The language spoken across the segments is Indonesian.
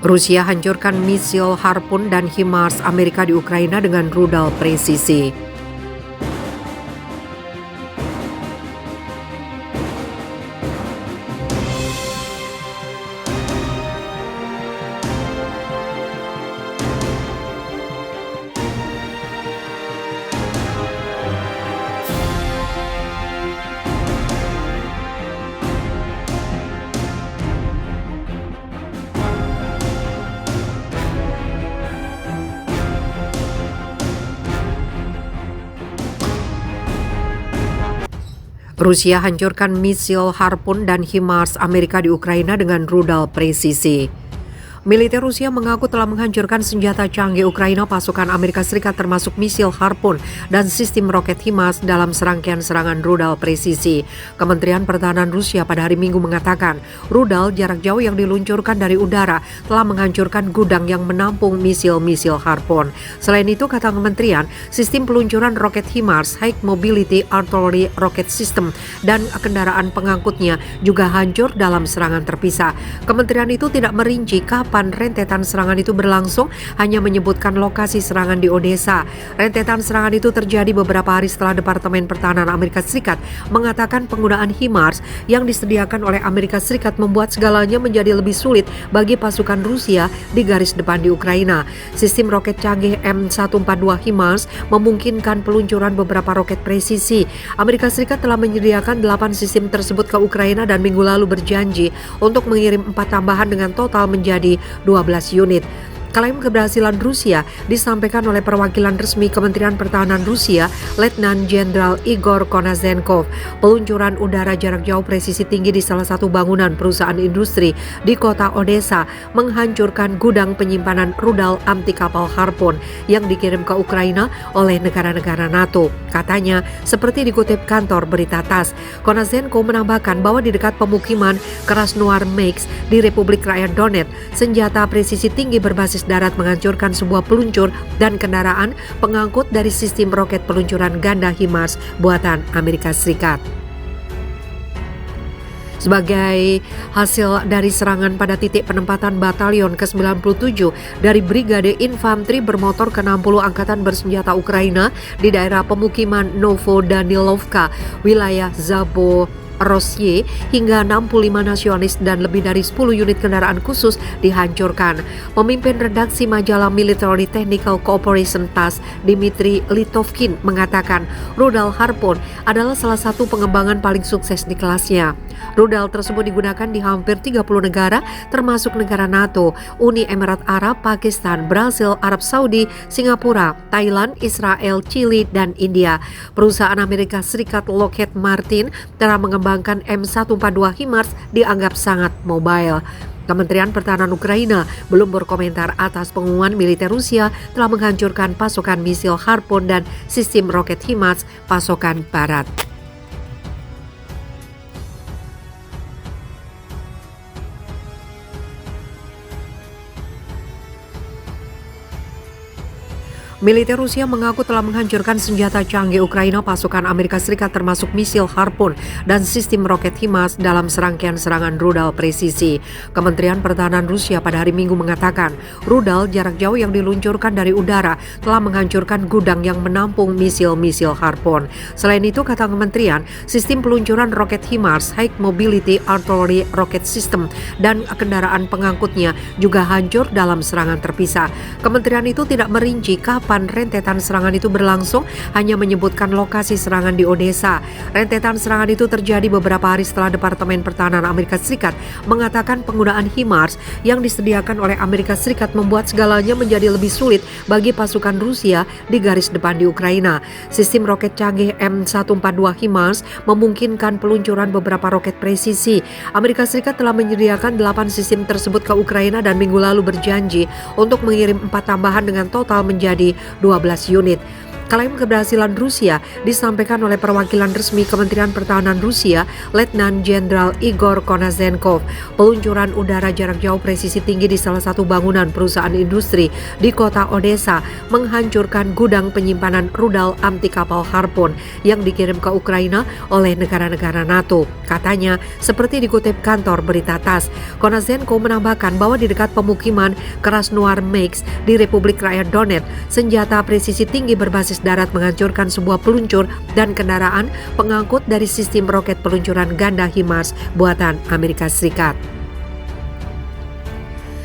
Rusia hancurkan misil Harpoon dan HIMARS Amerika di Ukraina dengan rudal presisi. Rusia hancurkan misil Harpoon dan HIMARS Amerika di Ukraina dengan rudal presisi. Militer Rusia mengaku telah menghancurkan senjata canggih Ukraina pasukan Amerika Serikat termasuk misil Harpoon dan sistem roket HIMARS dalam serangkaian serangan rudal presisi. Kementerian Pertahanan Rusia pada hari Minggu mengatakan rudal jarak jauh yang diluncurkan dari udara telah menghancurkan gudang yang menampung misil-misil Harpoon. Selain itu, kata kementerian, sistem peluncuran roket HIMARS High Mobility Artillery Rocket System dan kendaraan pengangkutnya juga hancur dalam serangan terpisah. Kementerian itu tidak merinci kapan rentetan serangan itu berlangsung, hanya menyebutkan lokasi serangan di Odessa. Rentetan serangan itu terjadi beberapa hari setelah Departemen Pertahanan Amerika Serikat mengatakan penggunaan HIMARS yang disediakan oleh Amerika Serikat membuat segalanya menjadi lebih sulit bagi pasukan Rusia di garis depan di Ukraina. Sistem roket canggih M142 HIMARS memungkinkan peluncuran beberapa roket presisi. Amerika Serikat telah menyediakan 8 sistem tersebut ke Ukraina dan minggu lalu berjanji untuk mengirim 4 tambahan dengan total menjadi 12 unit. Klaim keberhasilan Rusia disampaikan oleh perwakilan resmi Kementerian Pertahanan Rusia, Letnan Jenderal Igor Konazenkov. Peluncuran udara jarak jauh presisi tinggi di salah satu bangunan perusahaan industri di kota Odessa menghancurkan gudang penyimpanan rudal anti kapal Harpoon yang dikirim ke Ukraina oleh negara-negara NATO. Katanya, seperti dikutip kantor berita TASS, Konazenkov menambahkan bahwa di dekat pemukiman Krasnoarmeysk di Republik Rakyat Donetsk, senjata presisi tinggi berbasis darat menghancurkan sebuah peluncur dan kendaraan pengangkut dari sistem roket peluncuran ganda HIMARS buatan Amerika Serikat. Sebagai hasil dari serangan pada titik penempatan batalion ke-97 dari Brigade Infanteri Bermotor ke-60 Angkatan Bersenjata Ukraina di daerah pemukiman Novodanilovka, wilayah Zaporozhye, hingga 65 nasionalis dan lebih dari 10 unit kendaraan khusus dihancurkan. Pemimpin redaksi majalah Military Technical Cooperation TASS, Dmitry Litovkin, mengatakan rudal Harpoon adalah salah satu pengembangan paling sukses di kelasnya. Rudal tersebut digunakan di hampir 30 negara termasuk negara NATO, Uni Emirat Arab, Pakistan, Brasil, Arab Saudi, Singapura, Thailand, Israel, Chili, dan India. Perusahaan Amerika Serikat Lockheed Martin telah mengembangkan M142 HIMARS dianggap sangat mobile. Kementerian Pertahanan Ukraina belum berkomentar atas pengumuman militer Rusia telah menghancurkan pasokan misil Harpoon dan sistem roket HIMARS pasokan Barat. Militer Rusia mengaku telah menghancurkan senjata canggih Ukraina pasukan Amerika Serikat termasuk misil Harpoon dan sistem roket HIMARS dalam serangkaian serangan rudal presisi. Kementerian Pertahanan Rusia pada hari Minggu mengatakan rudal jarak jauh yang diluncurkan dari udara telah menghancurkan gudang yang menampung misil-misil Harpoon. Selain itu, kata kementerian, sistem peluncuran roket HIMARS High Mobility Artillery Rocket System dan kendaraan pengangkutnya juga hancur dalam serangan terpisah. Kementerian itu tidak merinci kapan rentetan serangan itu berlangsung, hanya menyebutkan lokasi serangan di Odessa. Rentetan serangan itu terjadi beberapa hari setelah Departemen Pertahanan Amerika Serikat mengatakan penggunaan HIMARS yang disediakan oleh Amerika Serikat membuat segalanya menjadi lebih sulit bagi pasukan Rusia di garis depan di Ukraina. Sistem roket canggih M142 HIMARS memungkinkan peluncuran beberapa roket presisi. Amerika Serikat telah menyediakan 8 sistem tersebut ke Ukraina dan minggu lalu berjanji untuk mengirim 4 tambahan dengan total menjadi 12 unit. Klaim keberhasilan Rusia disampaikan oleh perwakilan resmi Kementerian Pertahanan Rusia, Letnan Jenderal Igor Konazenkov. Peluncuran udara jarak jauh presisi tinggi di salah satu bangunan perusahaan industri di kota Odessa menghancurkan gudang penyimpanan rudal anti kapal Harpoon yang dikirim ke Ukraina oleh negara-negara NATO. Katanya, seperti dikutip kantor berita TASS, Konazenkov menambahkan bahwa di dekat pemukiman Krasnoarmeysk di Republik Rakyat Donetsk, senjata presisi tinggi berbasis darat menghancurkan sebuah peluncur dan kendaraan pengangkut dari sistem roket peluncuran ganda HIMARS buatan Amerika Serikat.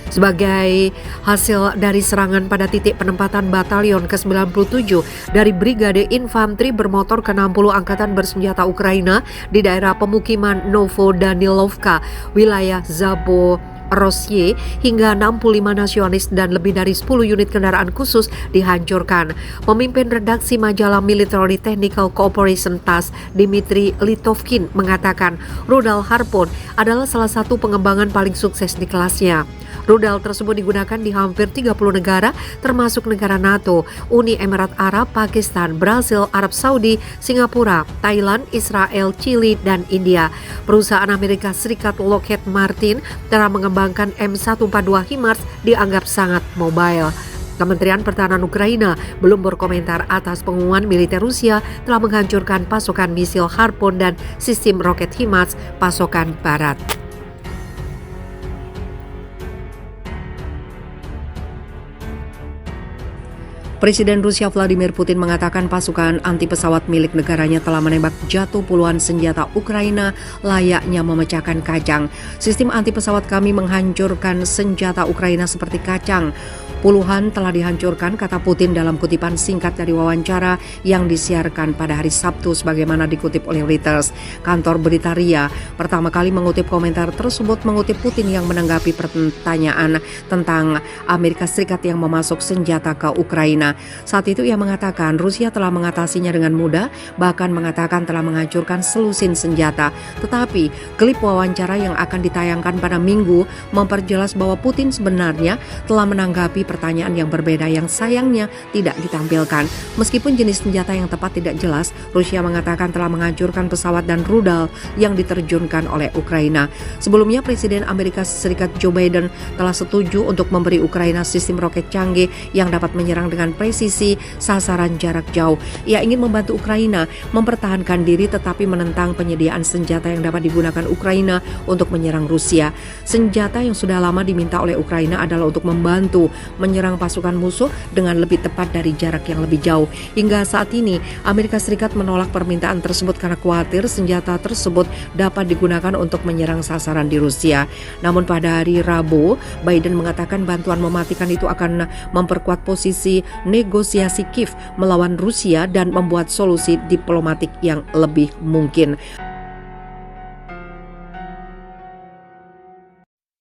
Sebagai hasil dari serangan pada titik penempatan batalion ke-97 dari Brigade Infanteri bermotor ke-60 Angkatan Bersenjata Ukraina di daerah pemukiman Novodanilovka, wilayah Zaporozhye, hingga 65 nasionalis dan lebih dari 10 unit kendaraan khusus dihancurkan. Pemimpin redaksi majalah Military Technical Cooperation TASS, Dmitry Litovkin, mengatakan rudal Harpoon adalah salah satu pengembangan paling sukses di kelasnya. Rudal tersebut digunakan di hampir 30 negara termasuk negara NATO, Uni Emirat Arab, Pakistan, Brasil, Arab Saudi, Singapura, Thailand, Israel, Chili, dan India. Perusahaan Amerika Serikat Lockheed Martin telah mengembangkan M142 HIMARS dianggap sangat mobile. Kementerian Pertahanan Ukraina belum berkomentar atas pengumuman militer Rusia telah menghancurkan pasokan misil Harpoon dan sistem roket HIMARS pasokan Barat. Presiden Rusia Vladimir Putin mengatakan pasukan anti pesawat milik negaranya telah menembak jatuh puluhan senjata Ukraina layaknya memecahkan kacang. Sistem anti pesawat kami menghancurkan senjata Ukraina seperti kacang. Puluhan telah dihancurkan, kata Putin dalam kutipan singkat dari wawancara yang disiarkan pada hari Sabtu sebagaimana dikutip oleh Reuters. Kantor berita RIA pertama kali mengutip komentar tersebut mengutip Putin yang menanggapi pertanyaan tentang Amerika Serikat yang memasok senjata ke Ukraina. Saat itu ia mengatakan Rusia telah mengatasinya dengan mudah, bahkan mengatakan telah menghancurkan selusin senjata. Tetapi klip wawancara yang akan ditayangkan pada Minggu memperjelas bahwa Putin sebenarnya telah menanggapi pertanyaan yang berbeda yang sayangnya tidak ditampilkan. Meskipun jenis senjata yang tepat tidak jelas, Rusia mengatakan telah menghancurkan pesawat dan rudal yang diterjunkan oleh Ukraina. Sebelumnya Presiden Amerika Serikat Joe Biden telah setuju untuk memberi Ukraina sistem roket canggih yang dapat menyerang dengan presisi sasaran jarak jauh. Ia ingin membantu Ukraina mempertahankan diri tetapi menentang penyediaan senjata yang dapat digunakan Ukraina untuk menyerang Rusia. Senjata yang sudah lama diminta oleh Ukraina adalah untuk membantu menyerang pasukan musuh dengan lebih tepat dari jarak yang lebih jauh. Hingga saat ini, Amerika Serikat menolak permintaan tersebut karena khawatir senjata tersebut dapat digunakan untuk menyerang sasaran di Rusia. Namun pada hari Rabu, Biden mengatakan bantuan mematikan itu akan memperkuat posisi negosiasi Kiev melawan Rusia dan membuat solusi diplomatik yang lebih mungkin.